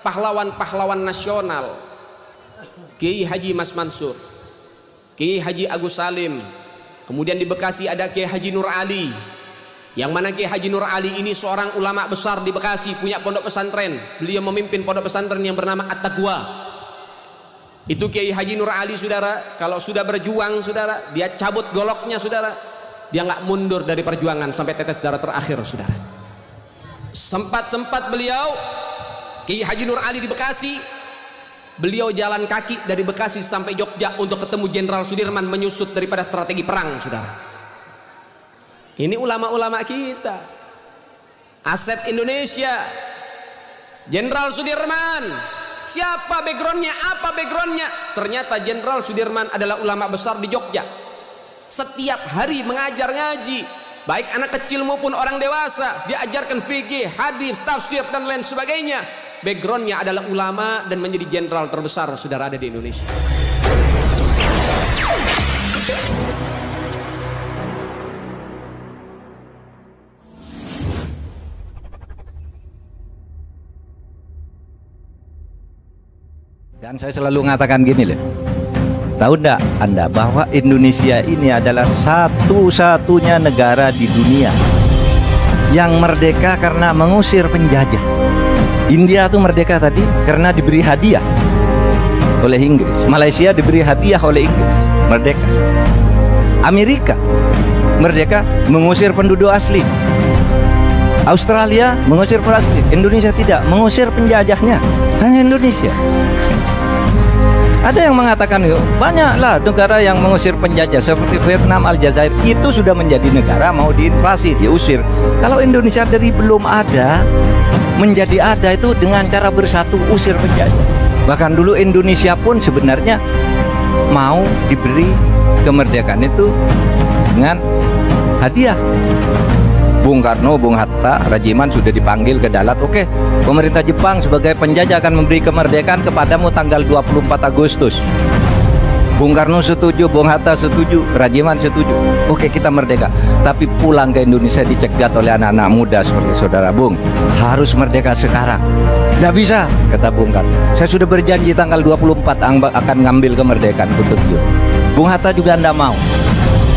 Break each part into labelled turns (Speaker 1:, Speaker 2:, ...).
Speaker 1: pahlawan-pahlawan nasional, Kiai Haji Mas Mansur, Kiai Haji Agus Salim, kemudian di Bekasi ada Kiai Haji Nur Ali, yang mana Kiai Haji Nur Ali ini seorang ulama besar di Bekasi, punya pondok pesantren. Beliau memimpin pondok pesantren yang bernama At-Taqwa. Itu Kiai Haji Nur Ali, saudara, kalau sudah berjuang, saudara, dia cabut goloknya, saudara, dia nggak mundur dari perjuangan sampai tetes darah terakhir, saudara. Sempat beliau Kiai Haji Nur Ali di Bekasi, beliau jalan kaki dari Bekasi sampai Jogja untuk ketemu Jenderal Sudirman menyusut daripada strategi perang, saudara. Ini ulama-ulama kita, aset Indonesia. Jenderal Sudirman, siapa backgroundnya, apa backgroundnya? Ternyata Jenderal Sudirman adalah ulama besar di Jogja. Setiap hari mengajar ngaji, baik anak kecil maupun orang dewasa, diajarkan fikih, hadis, tafsir dan lain sebagainya. Backgroundnya adalah ulama dan menjadi jenderal terbesar, saudara, ada di Indonesia.
Speaker 2: Dan saya selalu mengatakan gini loh, tahu enggak Anda bahwa Indonesia ini adalah satu-satunya negara di dunia yang merdeka karena mengusir penjajah. India tuh merdeka tadi karena diberi hadiah oleh Inggris. Malaysia diberi hadiah oleh Inggris, merdeka. Amerika merdeka mengusir penduduk asli. Australia mengusir penduduk asli. Indonesia tidak, mengusir penjajahnya. Hanya Indonesia. Ada yang mengatakan banyaklah negara yang mengusir penjajah seperti Vietnam, Aljazair, itu sudah menjadi negara mau diinvasi, diusir. Kalau Indonesia dari belum ada menjadi ada itu dengan cara bersatu usir penjajah. Bahkan dulu Indonesia pun sebenarnya mau diberi kemerdekaan itu dengan hadiah. Bung Karno, Bung Hatta, Rajiman sudah dipanggil ke Dalat. Oke, pemerintah Jepang sebagai penjajah akan memberi kemerdekaan kepadamu tanggal 24 Agustus. Bung Karno setuju, Bung Hatta setuju, Rajiman setuju. Oke, kita merdeka. Tapi pulang ke Indonesia dicegat oleh anak-anak muda seperti saudara Bung. Harus merdeka sekarang. Nggak bisa, kata Bung Karno. Saya sudah berjanji tanggal 24 akan ngambil kemerdekaan untuk you. Bung Hatta juga nggak mau.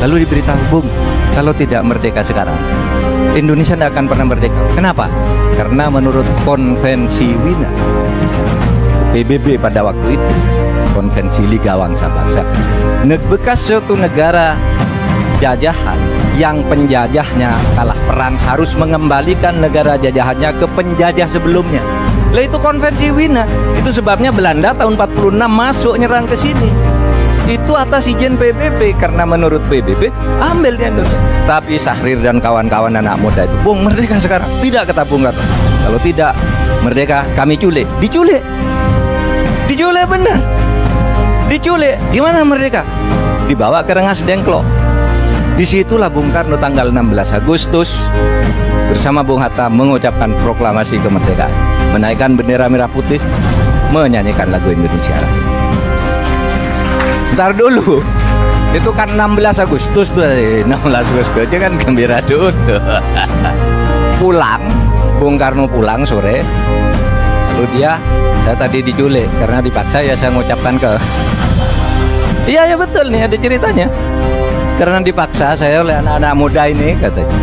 Speaker 2: Lalu diberitahu, Bung, kalau tidak merdeka sekarang, Indonesia tidak akan pernah merdeka. Kenapa? Karena menurut konvensi Wina, PBB pada waktu itu, konvensi Liga Bangsa Bangsa, bekas suatu negara jajahan yang penjajahnya kalah perang harus mengembalikan negara jajahannya ke penjajah sebelumnya. Lah itu konvensi Wina. Itu sebabnya Belanda tahun 46 masuk nyerang ke sini. Itu atas izin PBB, karena menurut PBB ambil dia Indonesia. Tapi Syahrir dan kawan-kawan anak muda itu, Bung, merdeka sekarang. Tidak, kata Bung Karno. Kalau tidak merdeka kami culik. Diculik benar, diculik. Gimana merdeka? Dibawa ke Rengas Dengklok. Disitulah Bung Karno tanggal 16 Agustus bersama Bung Hatta mengucapkan proklamasi kemerdekaan, menaikkan bendera merah putih, menyanyikan lagu Indonesia Raya. Ntar dulu, itu kan 16 Agustus tuh, 16 Agustus itu kan gembira dulu. Pulang, Bung Karno pulang sore, lalu saya tadi diculik karena dipaksa ya saya mengucapkan ke. Iya ya betul nih, ada ceritanya. Karena dipaksa saya oleh anak-anak muda ini, katanya.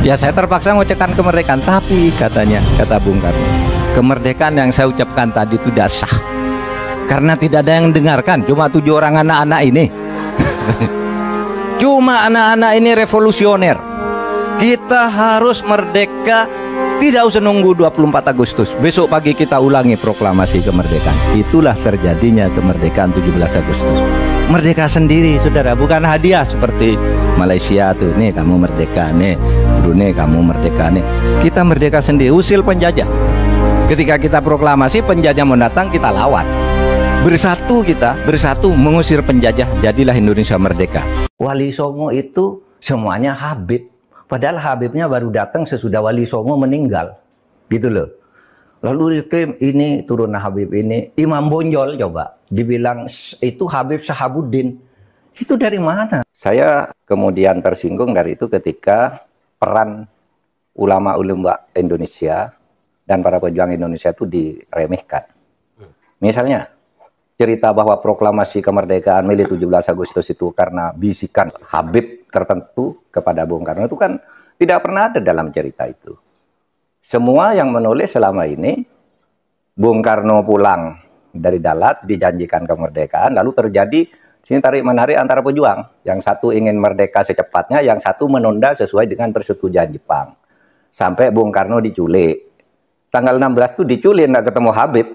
Speaker 2: Ya saya terpaksa mengucapkan kemerdekaan, tapi katanya, kata Bung Karno, kemerdekaan yang saya ucapkan tadi itu tidak sah. Karena tidak ada yang dengarkan, cuma 7 orang anak-anak ini. Cuma anak-anak ini revolusioner. Kita harus merdeka, tidak usah nunggu 24 Agustus. Besok pagi kita ulangi proklamasi kemerdekaan. Itulah terjadinya kemerdekaan 17 Agustus. Merdeka sendiri, saudara, bukan hadiah seperti Malaysia tuh. Nih kamu merdeka, nih Brunei kamu merdeka, nih. Kita merdeka sendiri, usil penjajah. Ketika kita proklamasi, penjajah mau datang, kita lawan. Bersatu kita, bersatu mengusir penjajah, jadilah Indonesia merdeka. Wali Songo itu semuanya Habib. Padahal Habibnya baru datang sesudah Wali Songo meninggal. Gitu loh. Lalu ini turun Habib ini, Imam Bonjol coba. Dibilang itu Habib Sahabuddin. Itu dari mana? Saya kemudian tersinggung dari itu ketika peran ulama-ulama Indonesia dan para pejuang Indonesia itu diremehkan. Misalnya, cerita bahwa proklamasi kemerdekaan Mei 17 Agustus itu karena bisikan Habib tertentu kepada Bung Karno itu kan tidak pernah ada dalam cerita itu. Semua yang menulis selama ini, Bung Karno pulang dari Dalat, dijanjikan kemerdekaan, lalu terjadi sini tarik-menarik antara pejuang. Yang satu ingin merdeka secepatnya, yang satu menunda sesuai dengan persetujuan Jepang. Sampai Bung Karno diculik. Tanggal 16 itu diculik, nggak ketemu Habib.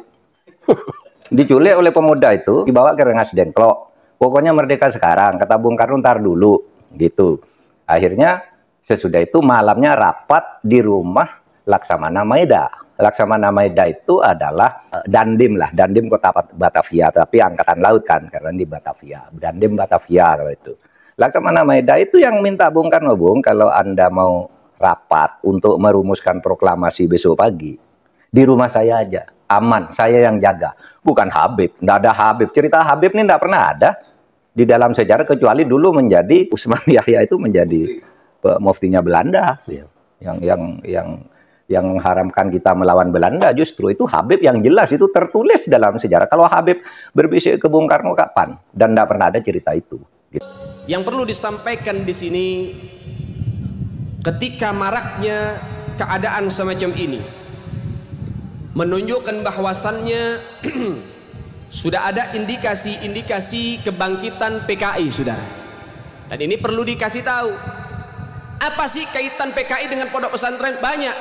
Speaker 2: Diculik oleh pemuda itu, dibawa ke Rengas Dengklok. Pokoknya merdeka sekarang, kata Bung Karno ntar dulu, gitu. Akhirnya sesudah itu malamnya rapat di rumah Laksamana Maeda. Laksamana Maeda itu adalah Dandim lah, Dandim kota Batavia, tapi angkatan laut kan, karena di Batavia. Dandim Batavia kalau itu. Laksamana Maeda itu yang minta Bung Karno, Bung, kalau Anda mau rapat untuk merumuskan proklamasi besok pagi, di rumah saya aja. Aman, saya yang jaga, bukan Habib. Nggak ada Habib. Cerita Habib ini nggak pernah ada di dalam sejarah, kecuali dulu menjadi Usman Yahya itu menjadi muftinya Belanda, yang mengharamkan kita melawan Belanda. Justru itu Habib yang jelas itu tertulis dalam sejarah. Kalau Habib berbisik ke Bung Karno kapan? Dan nggak pernah ada cerita itu. Gitu.
Speaker 1: Yang perlu disampaikan di sini, ketika maraknya keadaan semacam ini, menunjukkan bahwasannya sudah ada indikasi-indikasi kebangkitan PKI, saudara. Dan ini perlu dikasih tahu. Apa sih kaitan PKI dengan pondok pesantren? Banyak.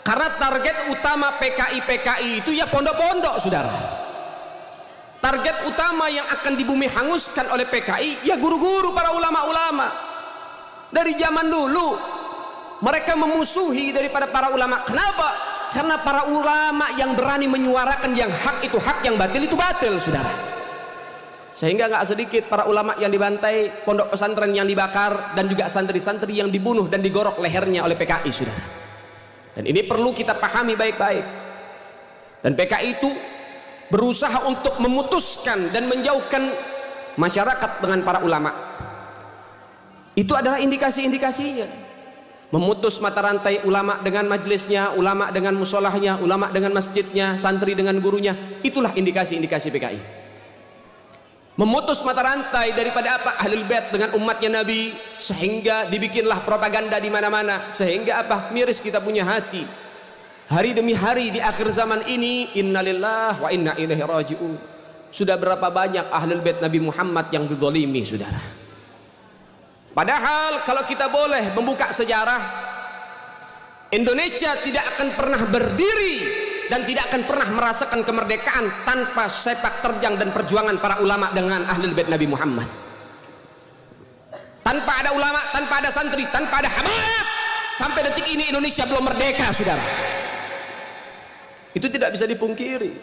Speaker 1: Karena target utama PKI itu ya pondok-pondok, saudara. Target utama yang akan dibumi hanguskan oleh PKI ya guru-guru, para ulama-ulama. Dari zaman dulu mereka memusuhi daripada para ulama. Kenapa? Karena para ulama yang berani menyuarakan yang hak itu hak, yang batil itu batil, saudara. Sehingga nggak sedikit para ulama yang dibantai, pondok pesantren yang dibakar, dan juga santri-santri yang dibunuh dan digorok lehernya oleh PKI, saudara. Dan ini perlu kita pahami baik-baik. Dan PKI itu berusaha untuk memutuskan dan menjauhkan masyarakat dengan para ulama. Itu adalah indikasi-indikasinya. Memutus mata rantai ulama dengan majelisnya, ulama dengan musolahnya, ulama dengan masjidnya, santri dengan gurunya. Itulah indikasi-indikasi PKI. Memutus mata rantai daripada apa? Ahlul Bait dengan umatnya Nabi, sehingga dibikinlah propaganda di mana-mana. Sehingga apa? Miris kita punya hati. Hari demi hari di akhir zaman ini, innalillahi wa inna ilaihi raji'un. Sudah berapa banyak Ahlul Bait Nabi Muhammad yang dizalimi, saudara. Padahal kalau kita boleh membuka sejarah, Indonesia tidak akan pernah berdiri dan tidak akan pernah merasakan kemerdekaan tanpa sepak terjang dan perjuangan para ulama dengan Ahlul Bait Nabi Muhammad. Tanpa ada ulama, tanpa ada santri, tanpa ada habaib, sampai detik ini Indonesia belum merdeka, saudara. Itu tidak bisa dipungkiri.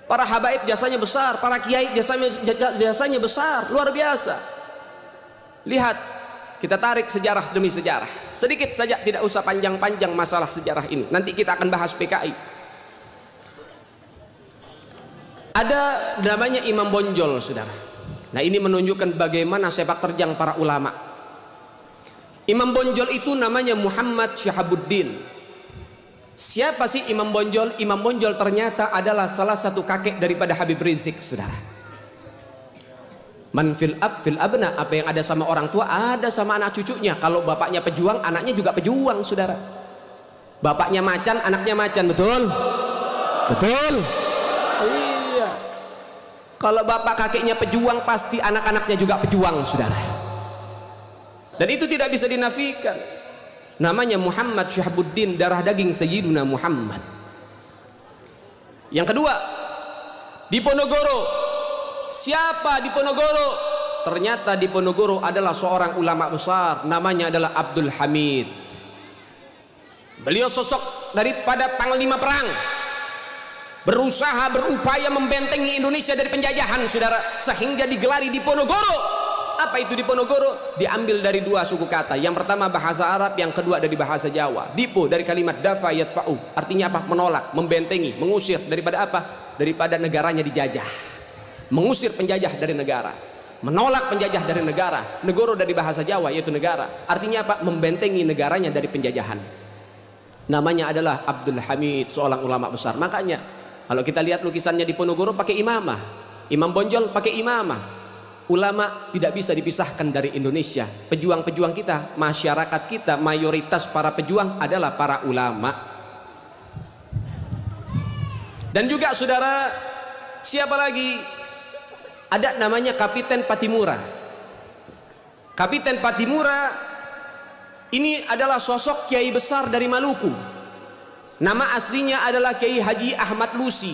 Speaker 1: Para habaib jasanya besar, para kiai jasanya besar, luar biasa. Lihat, kita tarik sejarah demi sejarah. Sedikit saja, tidak usah panjang-panjang masalah sejarah ini. Nanti kita akan bahas PKI. Ada namanya Imam Bonjol, saudara. Nah, ini menunjukkan bagaimana sepak terjang para ulama. Imam Bonjol itu namanya Muhammad Syahabuddin. Siapa sih Imam Bonjol? Imam Bonjol ternyata adalah salah satu kakek daripada Habib Rizik, saudara. Man fil ab fil abna, apa yang ada sama orang tua ada sama anak cucunya. Kalau bapaknya pejuang, anaknya juga pejuang, saudara. Bapaknya macan, anaknya macan, betul? Betul? Iya. Kalau bapak kakeknya pejuang, pasti anak-anaknya juga pejuang, saudara. Dan itu tidak bisa dinafikan. Namanya Muhammad Syahabuddin, darah daging Sayyiduna Muhammad. Yang kedua, di Ponorogo. Siapa di Ponorogo? Ternyata di Ponorogo adalah seorang ulama besar, namanya adalah Abdul Hamid. Beliau sosok daripada panglima perang, berusaha berupaya membentengi Indonesia dari penjajahan, saudara, sehingga digelari di Ponorogo. Apa itu di Ponorogo? Diambil dari dua suku kata. Yang pertama bahasa Arab, yang kedua dari bahasa Jawa. Dipo dari kalimat dafa yadfa'u, artinya apa? Menolak, membentengi, mengusir daripada apa? Daripada negaranya dijajah. Mengusir penjajah dari negara, menolak penjajah dari negara. Negoro dari bahasa Jawa yaitu negara, artinya apa? Membentengi negaranya dari penjajahan. Namanya adalah Abdul Hamid, seorang ulama besar. Makanya kalau kita lihat lukisannya di Ponorogo pakai imamah, Imam Bonjol pakai imamah. Ulama tidak bisa dipisahkan dari Indonesia. Pejuang-pejuang kita, masyarakat kita, mayoritas para pejuang adalah para ulama. Dan juga saudara, siapa lagi? Ada namanya Kapiten Patimura. Kapiten Patimura ini adalah sosok kiai besar dari Maluku. Nama aslinya adalah Kiai Haji Ahmad Lusi.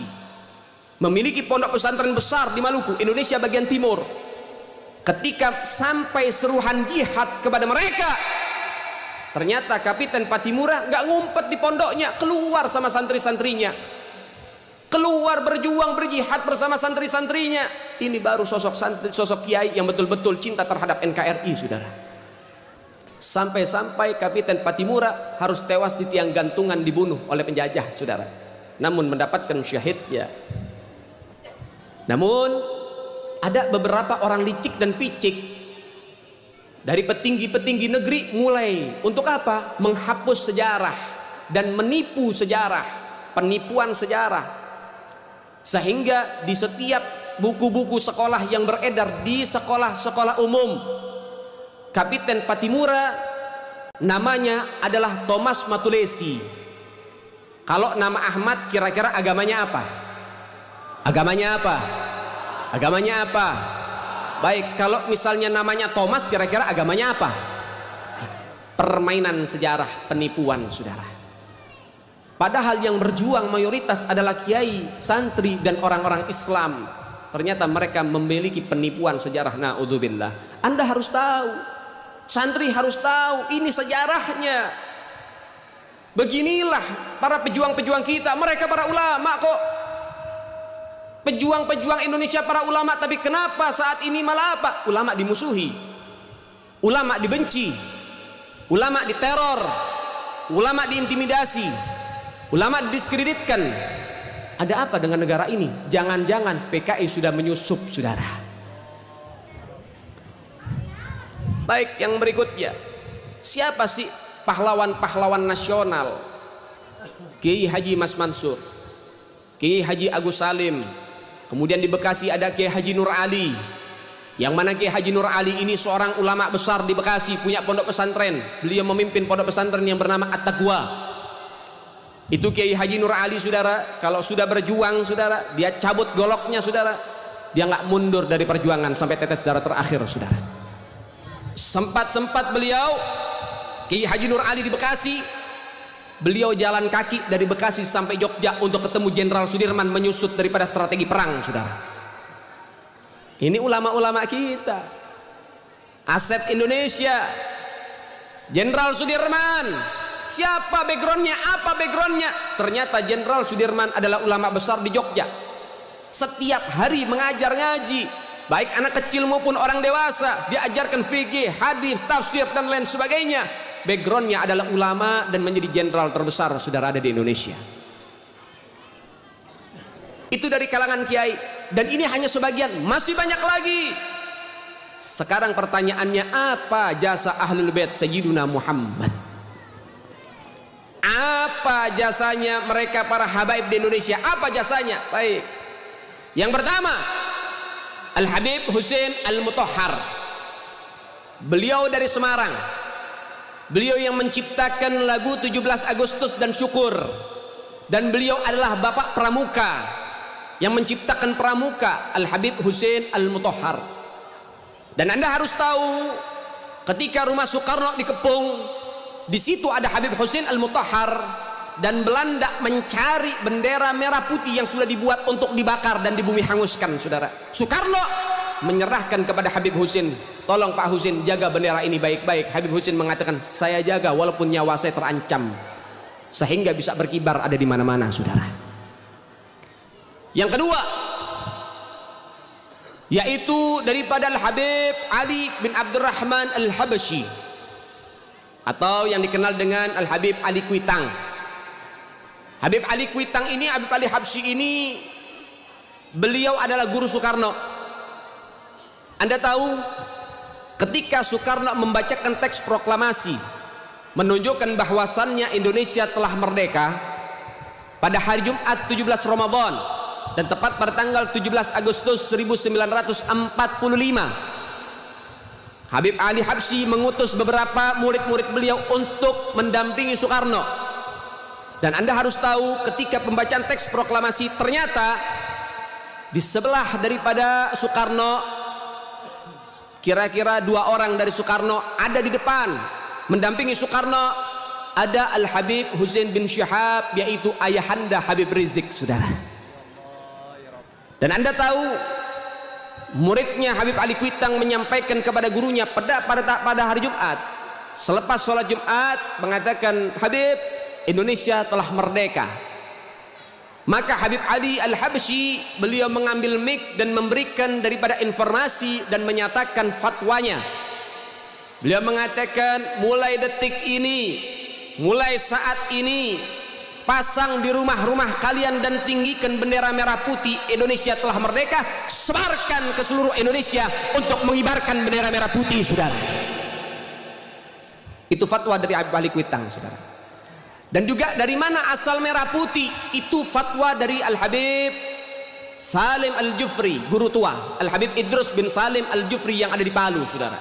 Speaker 1: Memiliki pondok pesantren besar di Maluku, Indonesia bagian timur. Ketika sampai seruhan jihad kepada mereka, ternyata Kapiten Patimura nggak ngumpet di pondoknya, keluar sama santri-santrinya, keluar berjuang berjihad bersama santri-santrinya. Ini baru sosok kiai yang betul-betul cinta terhadap NKRI, saudara. Sampai-sampai Kapiten Patimura harus tewas di tiang gantungan, dibunuh oleh penjajah, saudara. Namun mendapatkan syahidnya. Namun ada beberapa orang licik dan picik dari petinggi-petinggi negeri mulai untuk apa? Menghapus sejarah dan menipu sejarah, penipuan sejarah. Sehingga di setiap buku-buku sekolah yang beredar di sekolah-sekolah umum, Kapiten Patimura namanya adalah Thomas Matulesi. Kalau nama Ahmad kira-kira agamanya apa? Agamanya apa? Agamanya apa? Baik, kalau misalnya namanya Thomas, kira-kira agamanya apa? Permainan sejarah, penipuan, saudara. Padahal yang berjuang mayoritas adalah kiai, santri, dan orang-orang Islam. Ternyata mereka memiliki penipuan sejarah. Na'udzubillah. Anda harus tahu, santri harus tahu, ini sejarahnya. Beginilah para pejuang-pejuang kita, mereka para ulama kok. Pejuang-pejuang Indonesia para ulama, tapi kenapa saat ini malah apa? Ulama dimusuhi, ulama dibenci, ulama diteror, ulama diintimidasi, ulama didiskreditkan. Ada apa dengan negara ini? Jangan-jangan PKI sudah menyusup, saudara. Baik, yang berikutnya, siapa sih pahlawan-pahlawan nasional? Kiai Haji Mas Mansur, Kiai Haji Agus Salim. Kemudian di Bekasi ada Kiai Haji Nur Ali, yang mana Kiai Haji Nur Ali ini seorang ulama besar di Bekasi, punya pondok pesantren. Beliau memimpin pondok pesantren yang bernama At-Taqwa. Itu Kiai Haji Nur Ali, saudara. Kalau sudah berjuang, saudara, dia cabut goloknya, saudara. Dia nggak mundur dari perjuangan sampai tetes darah terakhir, saudara. Sempat beliau Kiai Haji Nur Ali di Bekasi, beliau jalan kaki dari Bekasi sampai Jogja untuk ketemu Jenderal Sudirman menyusut daripada strategi perang, saudara. Ini ulama-ulama kita, aset Indonesia. Jenderal Sudirman, siapa backgroundnya, apa backgroundnya? Ternyata Jenderal Sudirman adalah ulama besar di Jogja. Setiap hari mengajar ngaji, baik anak kecil maupun orang dewasa, diajarkan fikih, hadis, tafsir, dan lain sebagainya. Backgroundnya adalah ulama dan menjadi jenderal terbesar, saudara, ada di Indonesia. Itu dari kalangan kiai, dan ini hanya sebagian, masih banyak lagi. Sekarang pertanyaannya, apa jasa Ahlul Bait Sayyiduna Muhammad? Apa jasanya mereka para habaib di Indonesia? Apa jasanya? Baik, yang pertama, Al-Habib Husain Al-Mutahhar. Beliau dari Semarang. Beliau yang menciptakan lagu 17 Agustus dan Syukur. Dan beliau adalah bapak pramuka yang menciptakan pramuka, Al-Habib Husain Al-Mutahhar. Dan Anda harus tahu, ketika rumah Soekarno dikepung, di situ ada Habib Husain Al-Mutahhar, dan Belanda mencari bendera merah putih yang sudah dibuat untuk dibakar dan dibumi hanguskan, saudara. Soekarno menyerahkan kepada Habib Husain, tolong Pak Husain jaga bendera ini baik-baik. Habib Husain mengatakan, saya jaga walaupun nyawa saya terancam, sehingga bisa berkibar ada di mana-mana, saudara. Yang kedua, yaitu daripada Al-Habib Ali bin Abdurrahman Al-Habsyi, atau yang dikenal dengan Al-Habib Ali Kuitang. Habib Ali Kuitang ini, Habib Ali Habsyi ini, beliau adalah guru Soekarno. Anda tahu, ketika Soekarno membacakan teks proklamasi menunjukkan bahwasannya Indonesia telah merdeka pada hari Jumat 17 Ramadan dan tepat pada tanggal 17 Agustus 1945. Habib Ali Habsyi mengutus beberapa murid-murid beliau untuk mendampingi Soekarno. Dan Anda harus tahu ketika pembacaan teks proklamasi, ternyata di sebelah daripada Soekarno, kira-kira 2 orang dari Soekarno ada di depan mendampingi Soekarno. Ada Al-Habib Husain bin Syihab, yaitu ayahanda Habib Rizik, saudara. Dan Anda tahu muridnya Habib Ali Kuitang menyampaikan kepada gurunya pada hari Jumat selepas sholat Jumat mengatakan, Habib, Indonesia telah merdeka. Maka Habib Ali Al-Habsyi beliau mengambil mic dan memberikan daripada informasi dan menyatakan fatwanya. Beliau mengatakan, mulai detik ini, mulai saat ini, pasang di rumah-rumah kalian dan tinggikan bendera merah putih. Indonesia telah merdeka. Sebarkan ke seluruh Indonesia untuk mengibarkan bendera merah putih, saudara. Itu fatwa dari Habib Ali Kuitang, saudara. Dan juga dari mana asal merah putih? Itu fatwa dari Al-Habib Salim Al-Jufri, guru tua Al-Habib Idrus bin Salim Al-Jufri yang ada di Palu, saudara.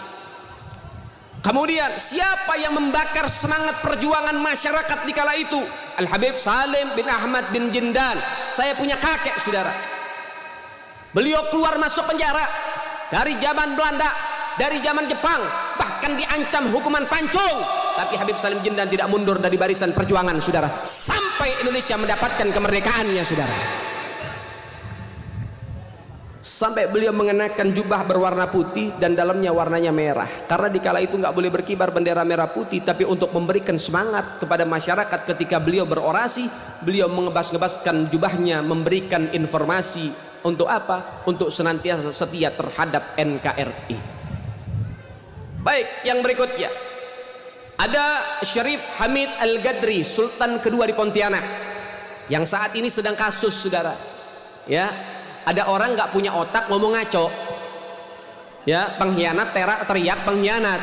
Speaker 1: Kemudian siapa yang membakar semangat perjuangan masyarakat di kala itu? Al-Habib Salim bin Ahmad bin Jindan. Saya punya kakek, saudara. Beliau keluar masuk penjara dari zaman Belanda, dari zaman Jepang, bahkan diancam hukuman pancung. Tapi Habib Salim Jindan tidak mundur dari barisan perjuangan, saudara, sampai Indonesia mendapatkan kemerdekaannya, saudara. Sampai beliau mengenakan jubah berwarna putih dan dalamnya warnanya merah, karena di kala itu nggak boleh berkibar bendera merah putih. Tapi untuk memberikan semangat kepada masyarakat ketika beliau berorasi, beliau mengebas-ngebaskan jubahnya, memberikan informasi. Untuk apa? Untuk senantiasa setia terhadap NKRI. Baik, yang berikutnya ada Syarif Hamid Al-Gadri, Sultan kedua di Pontianak, yang saat ini sedang kasus, saudara. Ya, ada orang nggak punya otak ngomong ngaco, ya, pengkhianat, teriak pengkhianat.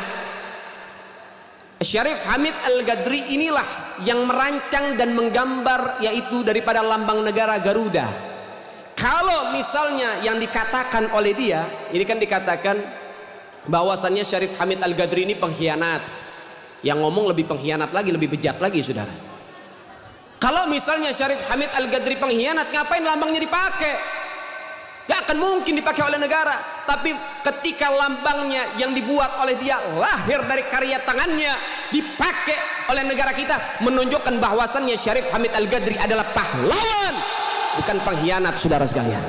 Speaker 1: Syarif Hamid Al-Gadri inilah yang merancang dan menggambar, yaitu daripada lambang negara Garuda. Kalau misalnya yang dikatakan oleh dia, ini kan dikatakan bahwasannya Syarif Hamid Al-Gadri ini pengkhianat. Yang ngomong lebih pengkhianat lagi, lebih bejat lagi, saudara. Kalau misalnya Syarif Hamid Al-Gadri pengkhianat, ngapain lambangnya dipakai? Gak akan mungkin dipakai oleh negara. Tapi ketika lambangnya yang dibuat oleh dia, lahir dari karya tangannya, dipakai oleh negara kita, menunjukkan bahwasannya Syarif Hamid Al-Gadri adalah pahlawan, bukan pengkhianat, saudara sekalian.